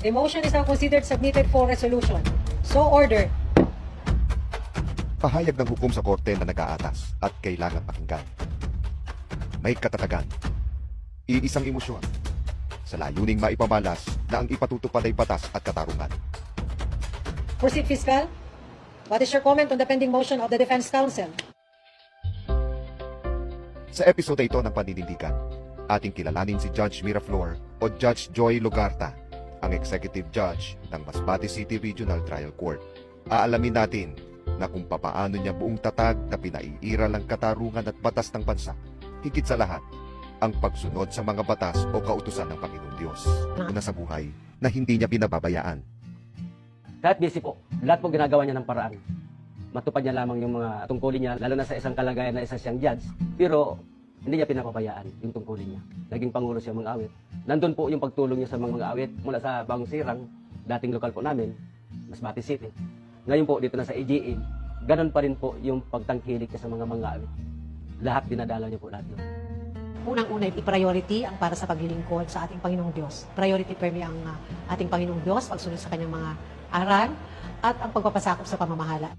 A motion is now considered submitted for resolution. So ordered. Pahayag ng hukom sa korte na nag-aatas at kailangan pakinggan. May katatagan, iisang emosyon, sa layuning maipamalas na ang ipatutupad ay batas at katarungan. Proceed, Fiscal. What is your comment on the pending motion of the Defense Counsel? Sa episode ito ng paninindigan, ating kilalanin si Judge Miraflor o Judge Joy Lugarta, ang Executive Judge ng Masbate City Regional Trial Court. Aalamin natin na kung papaano niya buong tatag na pinaiiral ang katarungan at batas ng bansa. Higit sa lahat, ang pagsunod sa mga batas o kautusan ng Panginoong Diyos. Una sa buhay na hindi niya binababayaan. Kahit busy po, lahat po ginagawa niya ng paraan. Matupad niya lamang yung mga tungkulin niya, lalo na sa isang kalagayan na isa siyang judge. Pero hindi niya pinapabayaan yung tungkulin niya. Naging pangulo siya mga awit. Nandun po yung pagtulong niya sa mga awit mula sa Bagong Sirang, dating lokal po namin, Masbate City. Ngayon po dito na sa AGA, ganun pa rin po yung pagtangkilik niya sa mga awit. Lahat dinadala niya po lahat yun. Unang-una, i-priority ang para sa paglilingkod sa ating Panginoong Diyos. Priority permi ang ating Panginoong Diyos, pagsunod sa kanyang mga aral, at ang pagpapasakop sa pamamahala.